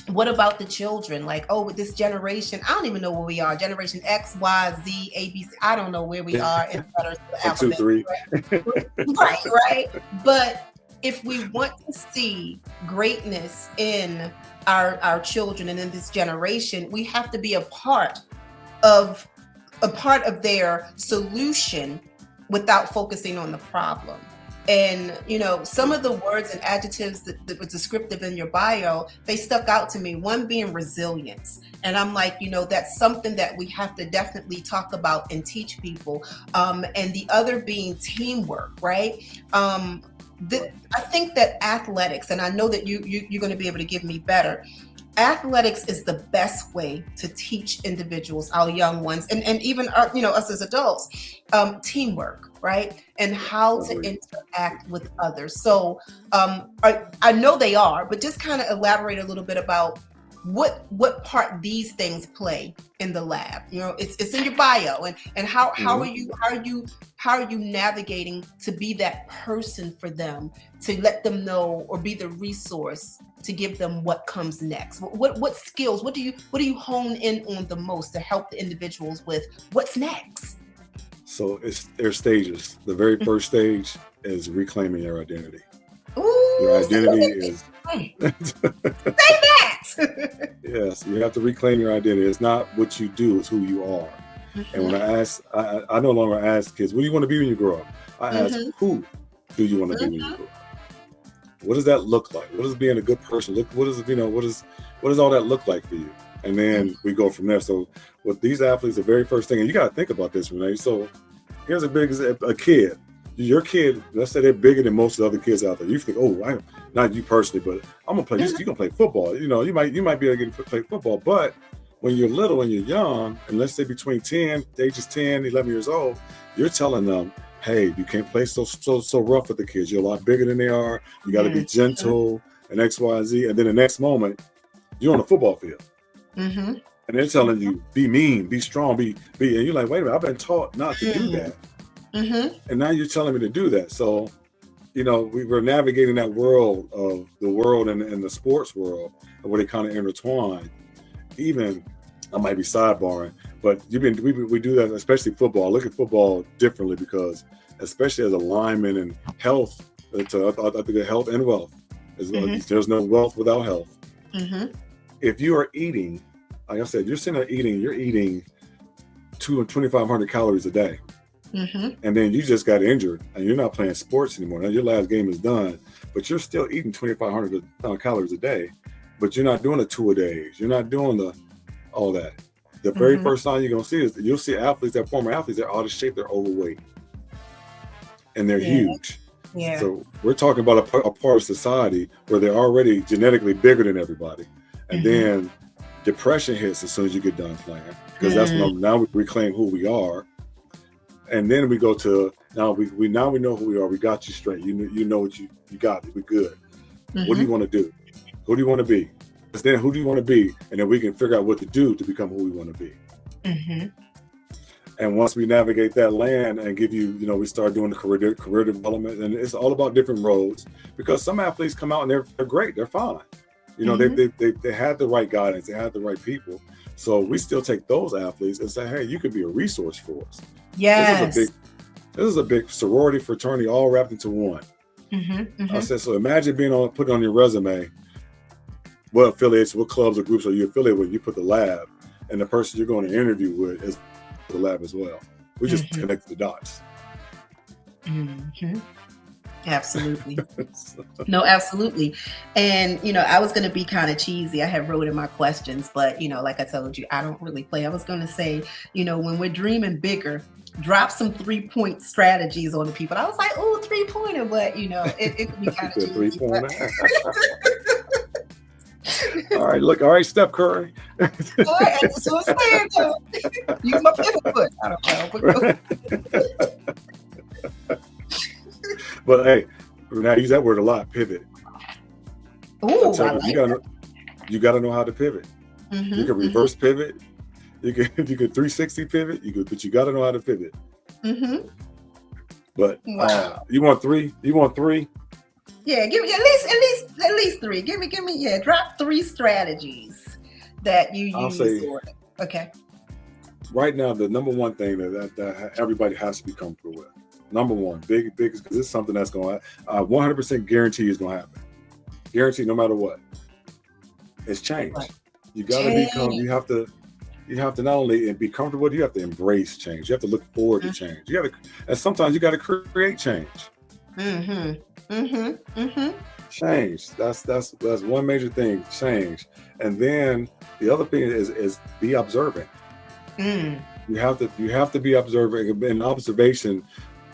what about the children? Like, with this generation, I don't even know where we are. Generation X, Y, Z, A, B, C. I don't know where we are in the letters of the alphabet. 2, 3. Right. But if we want to see greatness in our children and in this generation, we have to be a part of their solution without focusing on the problem. And, some of the words and adjectives that were descriptive in your bio, they stuck out to me. One being resilience. And I'm like, that's something that we have to definitely talk about and teach people. And the other being teamwork, right? I think that athletics, and I know that you're going to be able to give me better. Athletics is the best way to teach individuals, our young ones, and even our, us as adults, teamwork, right? And how to interact with others. So I know they are, but just kind of elaborate a little bit about what part these things play in the lab. It's in your bio, and how are you navigating to be that person for them, to let them know or be the resource to give them what comes next? What skills, what do you hone in on the most to help the individuals with what's next? So there's stages. The very first stage is reclaiming your identity. Ooh, your identity is say that. Yes, you have to reclaim your identity. It's not what you do, it's who you are. And when Mhm, I ask, I no longer ask kids, what do you want to be when you grow up? I ask, mhm, who do you want to be when you mhm, grow up? What does that look like? What does being a good person look? What does what does all that look like for you? And mhm, then we go from there. So with these athletes, the very first thing, and you got to think about this, Renee. So here's a kid. Your kid, let's say they're bigger than most of the other kids out there. You think, oh, not you personally, but I'm gonna play. mhm. You gonna play football? You might be able to get to play football, but when you're little and you're young, and let's say between ages 10, 11 years old, you're telling them, hey, you can't play so rough with the kids. You're a lot bigger than they are. You got to be Mhm, gentle and X, Y, Z. And then the next moment, you're on the football field, mhm, and they're telling you, be mean, be strong, be. And you're like, wait a minute, I've been taught not to do mhm, that, mhm. and now you're telling me to do that. So we're navigating that world of the world and the sports world where they kind of intertwine. Even I might be sidebarring, but we do that, especially football. I look at football differently because, especially as a lineman and health, I think of health and wealth. Mhm, There's no wealth without health. mhm, If you are eating, like I said, you're sitting there eating, you're eating 2,500 calories a day, mhm. and then you just got injured and you're not playing sports anymore. Now your last game is done, but you're still eating 2,500 calories a day, but you're not doing the 2-a-days. You're not doing all that. The very Mhm. first sign you're gonna see is you'll see athletes, that former athletes, they're out of shape, they're overweight, and they're Yeah, huge. yeah. So we're talking about a part of society where they're already genetically bigger than everybody, and Mhm. then depression hits as soon as you get done playing, because that's Mm, when now we reclaim who we are, and then we go to now we know who we are. We got you straight. You know what you got. We good. What do you mhm, want to do? Who do you want to be? Because then who do you want to be, and then we can figure out what to do to become who we want to be. mhm. And once we navigate that land and we start doing the career development, and it's all about different roads, because some athletes come out and they're great, they're fine. Mhm. They had the right guidance, they had the right people. So we still take those athletes and say, hey, you could be a resource for us. This is a Yes. big this is a big sorority fraternity all wrapped into one. Mhm, I mhm. said, so imagine put on your resume, what affiliates, what clubs or groups are you affiliated with? You put the lab, and the person you're going to interview with is the lab as well. We just Mhm, connect the dots. mhm. Absolutely. No, absolutely. And, I was going to be kind of cheesy. I had wrote in my questions, but, like I told you, I don't really play. I was going to say, when we're dreaming bigger, drop some 3-point strategies on the people. I was like, oh, 3-pointer, but, it could be kind of The three cheesy. But pointer. All right, look. All right, Steph Curry. all right, I just was saying, though, use my pivot foot. I don't know. But hey, now I use that word a lot. Pivot. I Oh, tell I people like that. you gotta know how to pivot. You Mhm, can mhm, reverse pivot. You can 360 pivot. But you gotta know how to pivot. mhm. But Wow. you want three? You want three? Yeah, give me at least 3. Give me, yeah, drop 3 strategies that you I'll use say or okay. right now the number one thing that everybody has to be comfortable with. Number one, big because this is something that's going to 100% guarantee is going to happen. Guaranteed, no matter what. It's change. Right. You got to become. Change. You have to not only be comfortable with it, you have to embrace change. You have to look forward to change. You got to, and sometimes you got to create change. Mhm. Mhm. Mhm. Change. That's one major thing. Change, and then the other thing is be observant. Mm. You have to be observant, and observation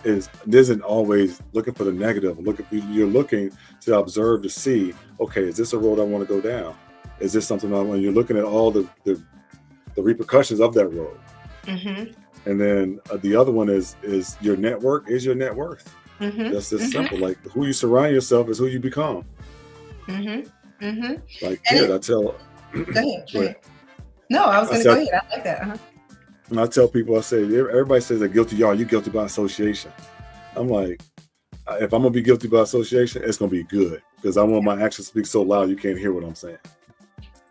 isn't always looking for the negative. You're looking to observe to see, okay, is this a road I want to go down? Is this something when you're looking at all the repercussions of that road? Mhm. And then the other one is your network is your net worth. Mhm. That's just Mhm. simple. Like who you surround yourself is who you become. Mhm. Mhm. Like And kid, I tell, go ahead. Go go ahead. ahead. No, I was I going to go said, ahead. I like that. Uh-huh. I tell people, I say, everybody says they're guilty. Y'all, you guilty by association. I'm like, if I'm gonna be guilty by association, it's gonna be good because I want my actions to speak so loud you can't hear what I'm saying.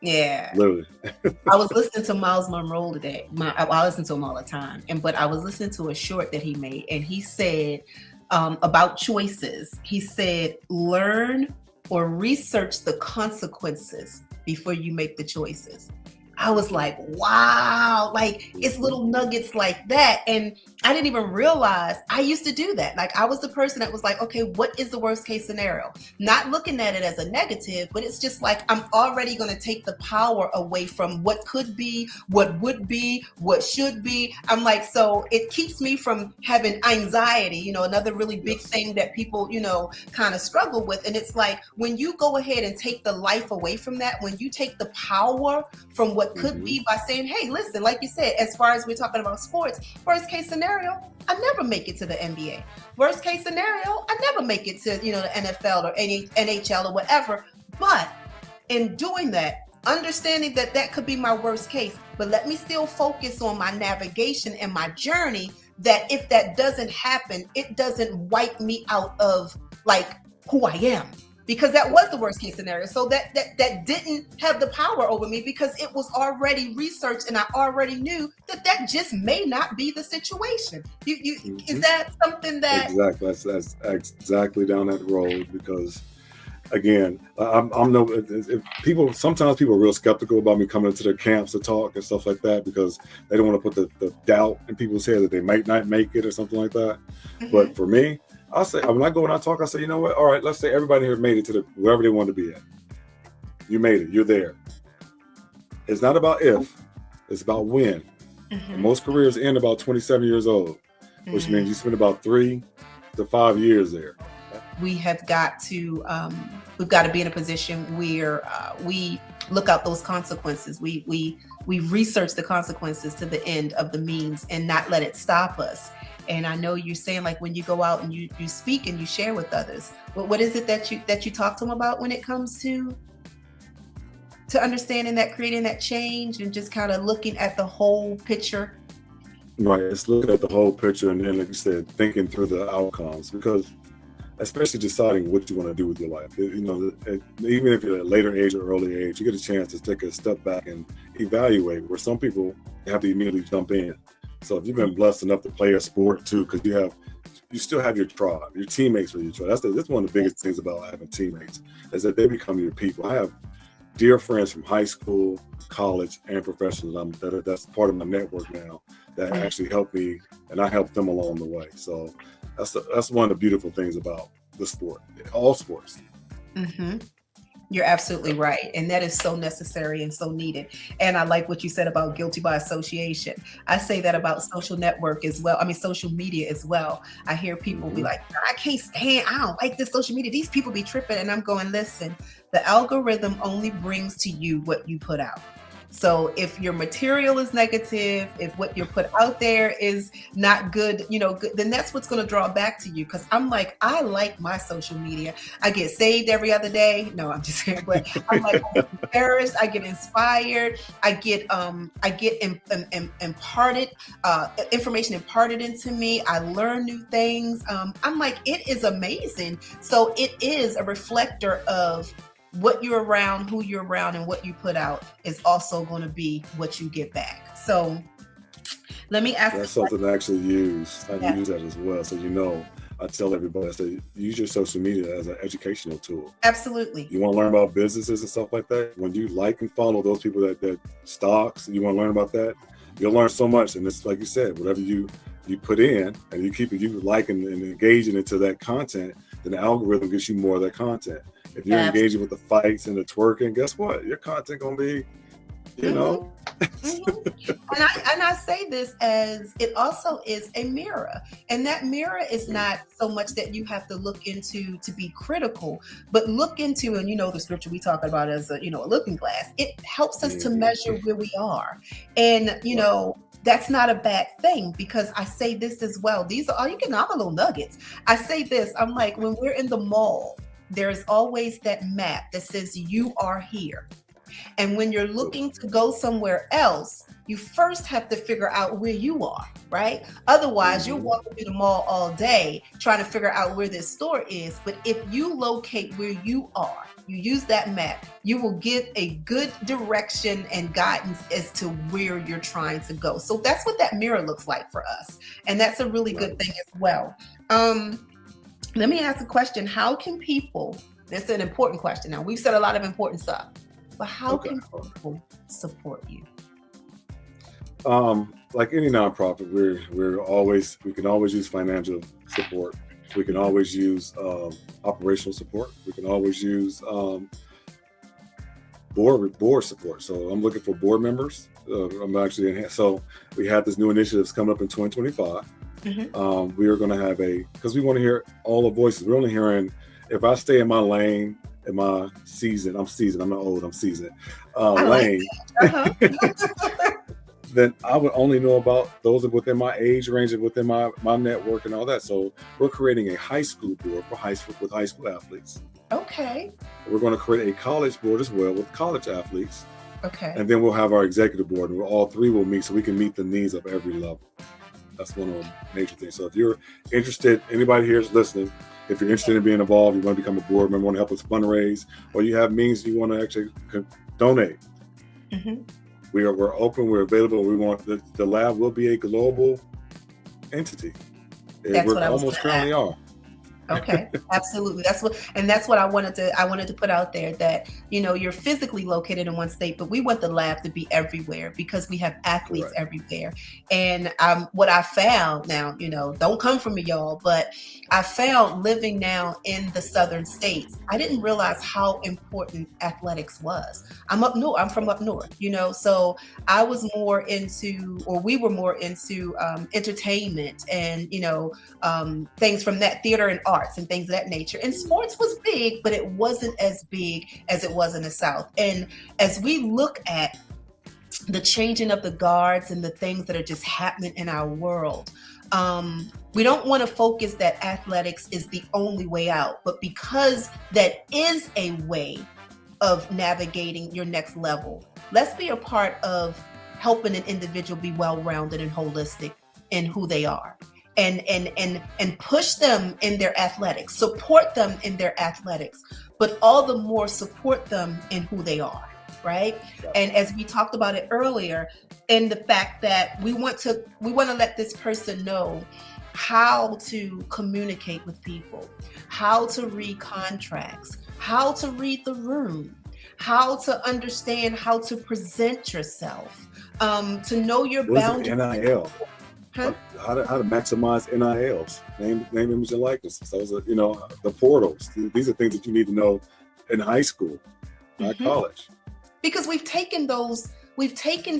Yeah. Literally. I was listening to Miles Monroe today. I listen to him all the time, but I was listening to a short that he made, and he said about choices. He said, "Learn or research the consequences before you make the choices. I was like, wow, like it's little nuggets like that. And I didn't even realize I used to do that. Like I was the person that was like, okay, what is the worst case scenario? Not looking at it as a negative, but it's just like, I'm already going to take the power away from what could be, what would be, what should be. I'm like, so it keeps me from having anxiety, another really big thing that people, kind of struggle with. And it's like, when you go ahead and take the life away from that, when you take the power from what could be by saying, hey, listen, like you said, as far as we're talking about sports, worst case scenario, I never make it to the NBA. Worst case scenario, I never make it to, the NFL or any NHL or whatever. But in doing that, understanding that that could be my worst case, but let me still focus on my navigation and my journey, that if that doesn't happen, it doesn't wipe me out of like who I am. Because that was the worst case scenario. So that didn't have the power over me because it was already researched and I already knew that just may not be the situation. Is that something that... Exactly. That's exactly down that road because, again, I'm no people. Sometimes people are real skeptical about me coming into their camps to talk and stuff like that because they don't want to put the doubt in people's head that they might not make it or something like that. But for me, I'll say, when I go and I talk, I say, you know what? All right, let's say everybody here made it to wherever they wanted to be at. You made it. You're there. It's not about if, it's about when. And most careers end about 27 years old, which means you spend about 3 to 5 years there. We've got to be in a position where we look out those consequences. We research the consequences to the end of the means and not let it stop us. And I know you're saying, like, when you go out and you speak and you share with others, what is it that you talk to them about when it comes to understanding that, creating that change, and just kind of looking at the whole picture? Right. It's looking at the whole picture and then, like you said, thinking through the outcomes, because especially deciding what you want to do with your life. Even if you're at a later age or early age, you get a chance to take a step back and evaluate, where some people have to immediately jump in. So if you've been blessed enough to play a sport too, because you still have your tribe, your teammates with your tribe. That's one of the biggest things about having teammates, is that they become your people. I have dear friends from high school, college, and professionals. That's part of my network now that actually help me, and I help them along the way. So that's one of the beautiful things about the sport, all sports. You're absolutely right. And that is so necessary and so needed. And I like what you said about guilty by association. I say that about social media as well. I hear people be like, I don't like this social media. These people be tripping. And I'm going, listen, the algorithm only brings to you what you put out. So if your material is negative, if what you put out there is not good, then that's what's going to draw back to you. Because I'm like, I like my social media. I get saved every other day. No, I'm just saying, but I'm like, I get embarrassed. I get inspired. I get imparted information imparted into me. I learn new things. I'm like, it is amazing. So it is a reflector of what you're around, who you're around, and what you put out is also going to be what you get back. So let me ask. That's something I actually use. I use that as well. So, I tell everybody, I say, use your social media as an educational tool. Absolutely. You want to learn about businesses and stuff like that? When you like and follow those people that stocks, and you want to learn about that, you'll learn so much. And it's like you said, whatever you put in and you keep it, you like and engaging into that content, then the algorithm gives you more of that content. If you're engaging with the fights and the twerking, guess what? Your content gonna be, And I say this as it also is a mirror, and that mirror is not so much that you have to look into to be critical, but look into, and the scripture we talk about as a looking glass. It helps us to measure where we are, and that's not a bad thing, because I say this as well. These are all you can have a little nuggets. I say this, I'm like, when we're in the mall, there's always that map that says you are here. And when you're looking to go somewhere else, you first have to figure out where you are, right? Otherwise, you're walking through the mall all day trying to figure out where this store is. But if you locate where you are, you use that map, you will get a good direction and guidance as to where you're trying to go. So that's what that mirror looks like for us. And that's a really good thing as well. Let me ask a question. How can people, that's an important question. Now, we've said a lot of important stuff, but how Okay. can people support you? Like any nonprofit, we can always use financial support. We can always use operational support. We can always use board support. So I'm looking for board members. I'm actually so we have this new initiative that's coming up in 2025. We are going to have because we want to hear all the voices. We're only hearing, if I stay in my lane, in my season, I'm seasoned. I'm not old. I'm seasoned. I like Lane. that. Then I would only know about those within my age range and within my network and all that. So we're creating a high school board with high school athletes. Okay. We're going to create a college board as well with college athletes. Okay. And then we'll have our executive board, and all three will meet so we can meet the needs of every level. That's one of the major things. So if you're interested, anybody here is listening, if you're interested in being involved, you want to become a board member, want to help us fundraise, or you have means you want to actually donate. We're open, we're available. We want the lab will be a global entity. That's we're what I was almost gonna currently are. Okay, absolutely. That's what I wanted to put out there, that you're physically located in one state, but we want the lab to be everywhere because we have athletes Correct. everywhere. And what I found now, don't come for me, y'all, but I found living now in the southern states, I didn't realize how important athletics was. I'm up north. I'm from up north, so I was more into, or we were more into entertainment and things from that, theater and arts and things of that nature. And sports was big, but it wasn't as big as it was in the South. And as we look at the changing of the guards and the things that are just happening in our world, we don't want to focus that athletics is the only way out, but because that is a way of navigating your next level, let's be a part of helping an individual be well-rounded and holistic in who they are. And push them in their athletics, support them in their athletics, but all the more support them in who they are, right? And as we talked about it earlier, in the fact that we want to let this person know how to communicate with people, how to read contracts, how to read the room, how to understand how to present yourself, to know your boundaries. NIL. Huh? How to maximize NILs, name, image, and likeness. So the portals. These are things that you need to know in high school, not college. Because we've taken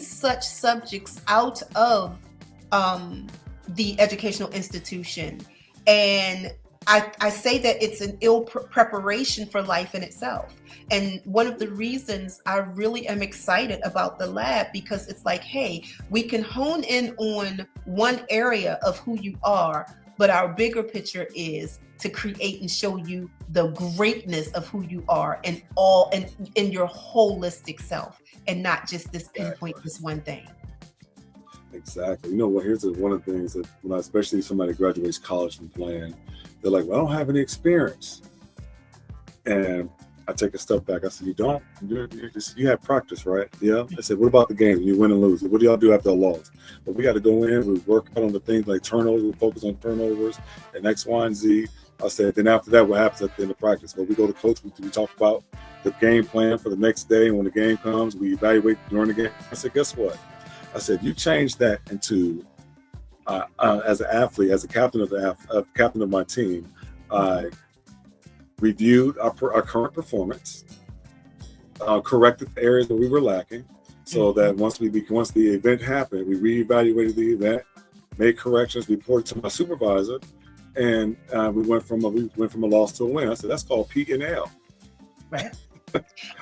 such subjects out of the educational institution, and I say that it's an ill preparation for life in itself. And one of the reasons I really am excited about the lab, because it's like, hey, we can hone in on one area of who you are, but our bigger picture is to create and show you the greatness of who you are in your holistic self, and not just this pinpoint this one thing. Exactly. Here's one of the things that especially somebody graduates college from playing, they're like, well, I don't have any experience. And I take a step back. I said, you don't? You have practice, right? Yeah. I said, what about the games? You win and lose. What do y'all do after a loss? But we got to go in. We work out on the things like turnovers. We focus on turnovers and X, Y, and Z. I said, then after that, what happens at the end of practice? Well, we go to coach. We talk about the game plan for the next day. And when the game comes, we evaluate during the game. I said, guess what? I said, you change that into, as an athlete, as a captain captain of my team, I reviewed our current performance, corrected the areas that we were lacking, so that once the event happened, we reevaluated the event, made corrections, reported to my supervisor, and we went from a loss to a win. I said, that's called P&L. Right.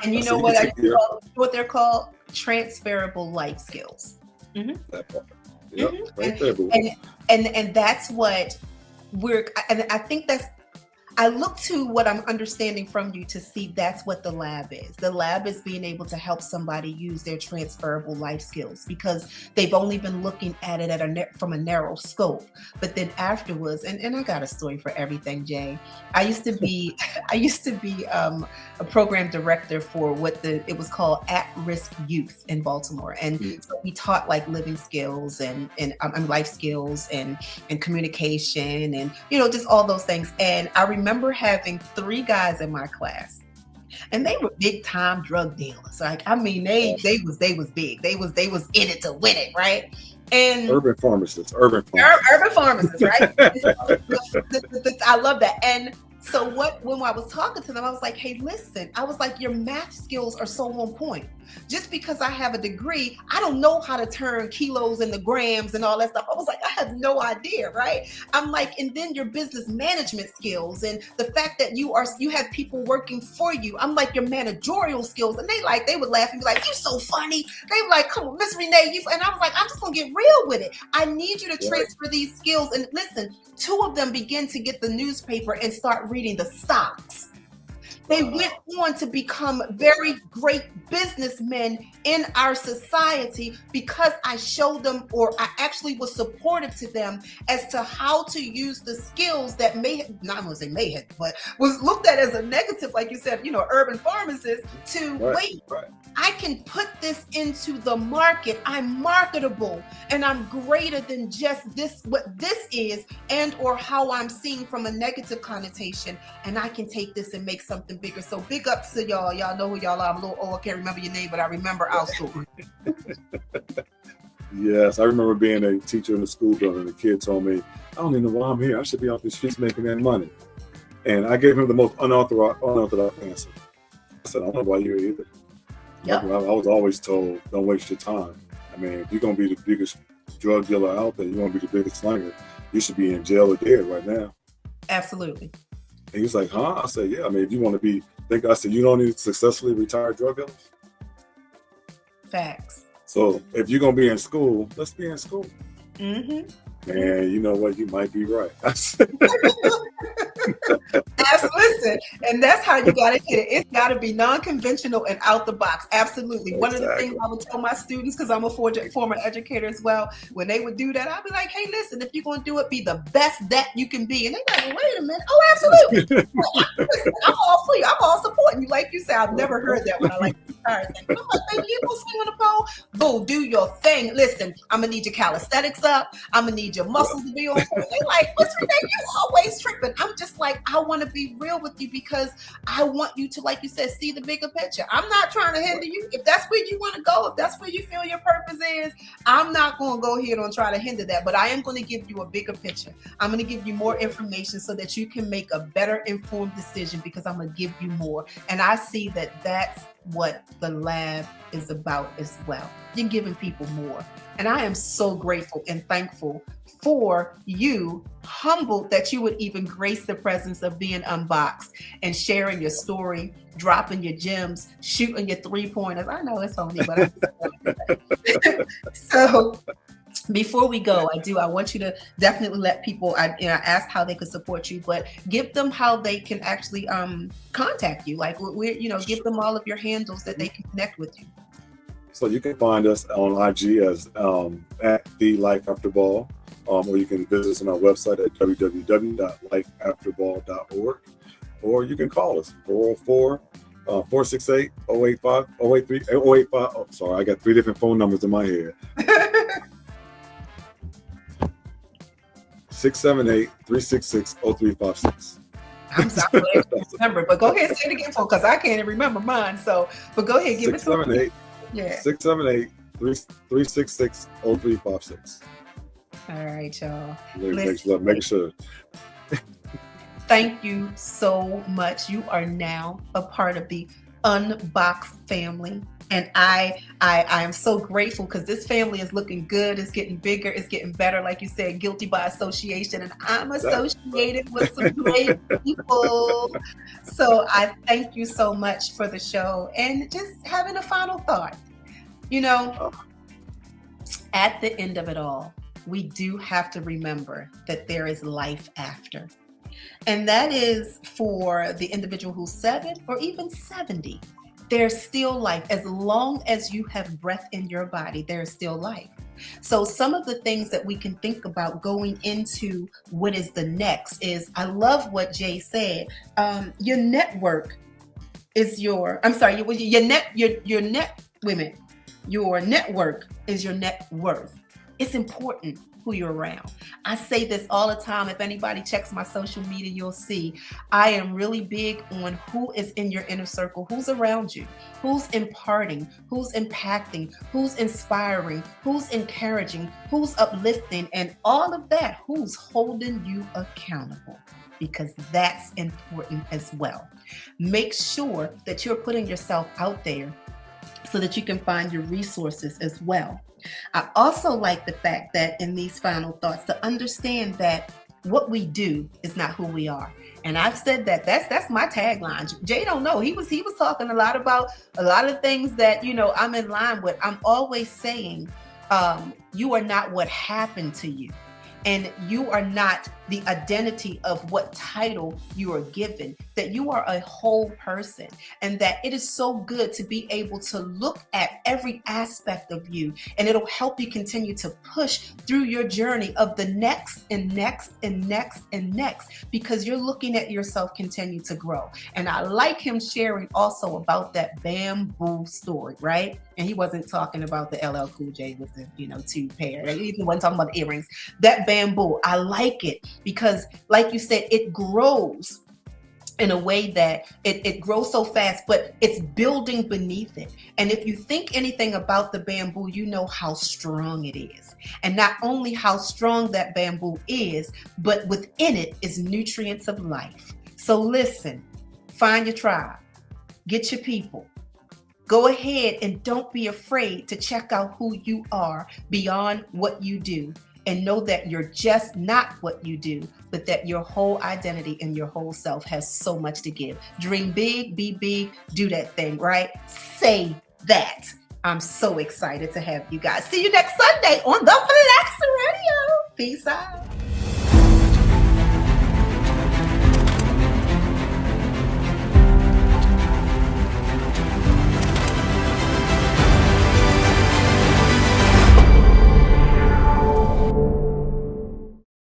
And you know what they're called? Transferable life skills. That part. Yep. Right there. And that's what and I think I look to what I'm understanding from you to see that's what the lab is. The lab is being able to help somebody use their transferable life skills, because they've only been looking at it from a narrow scope. But then afterwards, and I got a story for everything, Jay. I used to be a program director for it was called At-Risk Youth in Baltimore, and so we taught like living skills and life skills and communication and just all those things. And I remember having 3 guys in my class And they were big time drug dealers. Like, I mean, they was big. They was in it to win it, right? And urban pharmacists, urban pharmacists, right? I love that. And so when I was talking to them, I was like, hey, listen, I was like, your math skills are so on point. Just because I have a degree, I don't know how to turn kilos into grams and all that stuff. I was like, I have no idea, right? I'm like, and then your business management skills and the fact that you have people working for you. I'm like, your managerial skills. And they would laugh and be like, you so funny. They were like, come on, Miss Renee, you. And I was like, I'm just gonna get real with it. I need you to transfer these skills. And listen, 2 of them begin to get the newspaper and start reading the stocks. They went on to become very great businessmen in our society because I showed them, or I actually was supportive to them as to how to use the skills that not going to say may have, but was looked at as a negative, like you said, urban pharmacists, to I can put this into the market. I'm marketable and I'm greater than just this, what this is, and or how I'm seen from a negative connotation. And I can take this and make something bigger. So big ups to y'all. Y'all know who y'all are. I'm a little old. I can't remember your name, but I remember our story. Yes, I remember being a teacher in the school building. The kid told me, I don't even know why I'm here. I should be off the streets making that money. And I gave him the most unorthodox answer. I said, I don't know why you're here either. Yep. I was always told, don't waste your time. I mean, if you're going to be the biggest drug dealer out there, you want to be the biggest slinger, you should be in jail or dead right now. Absolutely. And he was like, huh? I said, yeah. I mean, if you want to be, I said, you don't need to successfully retire drug dealers? Facts. So if you're going to be in school, let's be in school. Mm-hmm. And you know what? You might be right. Listen, and that's how you got to hit it. It's got to be non-conventional and out the box. Absolutely. Exactly. One of the things I would tell my students, because I'm a former educator as well, when they would do that, I'd be like, hey, listen, if you're going to do it, be the best that you can be. And they're like, wait a minute. Oh, absolutely. Listen, I'm all for you. I'm all supporting you. Like you said, I've never heard that when I like the entire thing. I'm like, baby, you gonna swing on the pole? Boo, do your thing. Listen, I'm going to need your calisthenics up. I'm going to need your muscles to be on. They're like, what's your name? You always tripping. I'm just like, I want to be real with you because I want you to, like you said, see the bigger picture. I'm not trying to hinder you. If that's where you want to go, if that's where you feel your purpose is, I'm not going to go ahead and try to hinder that. But I am going to give you a bigger picture. I'm going to give you more information so that you can make a better informed decision because I'm going to give you more. And I see that that's what the lab is about as well. You're giving people more. And I am so grateful and thankful for you, humbled that you would even grace the presence of being unboxed and sharing your story, dropping your gems, shooting your 3-pointers. I know it's only, but so before we go, I want you to definitely let people, I asked how they could support you, but give them how they can actually contact you. Like give them all of your handles that they can connect with you. So you can find us on IG as at The Life After Ball, or you can visit us on our website at www.lifeafterball.org, or you can call us 404-468-085. Oh, sorry, I got 3 different phone numbers in my head. 678-366-0356. I'm sorry, I can't remember, but go ahead and say it again because I can't remember mine. So, but go ahead, give it to me. 678-366-0356. All right, y'all. Make sure. Thank you so much. You are now a part of the Unboxed family. And I am so grateful because this family is looking good. It's getting bigger. It's getting better. Like you said, guilty by association. And I'm associated with some great people. So I thank you so much for the show. And just having a final thought. At the end of it all, we do have to remember that there is life after. And that is for the individual who's 7 or even 70. There's still life. As long as you have breath in your body, there's still life. So some of the things that we can think about going into what is the next is, I love what Jay said. Your network is your network is your net worth. It's important. who you're around. I say this all the time. If anybody checks my social media, you'll see I am really big on who is in your inner circle, who's around you, who's imparting, who's impacting, who's inspiring, who's encouraging, who's uplifting, and all of that, who's holding you accountable, because that's important as well. Make sure that you're putting yourself out there so that you can find your resources as well. I also like the fact that in these final thoughts to understand that what we do is not who we are. And I've said that that's my tagline. Jay don't know. He was talking a lot about a lot of things that, I'm in line with. I'm always saying, you are not what happened to you. And you are not the identity of what title you are given, that you are a whole person, and that it is so good to be able to look at every aspect of you, and it'll help you continue to push through your journey of the next and next and next and next, because you're looking at yourself continue to grow. And I like him sharing also about that bamboo story, right? And he wasn't talking about the LL Cool J with the, two pair. He wasn't talking about the earrings. That bamboo, I like it because, like you said, it grows in a way that it grows so fast, but it's building beneath it. And if you think anything about the bamboo, you know how strong it is. And not only how strong that bamboo is, but within it is nutrients of life. So listen, find your tribe, get your people. Go ahead and don't be afraid to check out who you are beyond what you do, and know that you're just not what you do, but that your whole identity and your whole self has so much to give. Dream big, be big, do that thing, right? Say that. I'm so excited to have you guys. See you next Sunday on the Flex Radio. Peace out.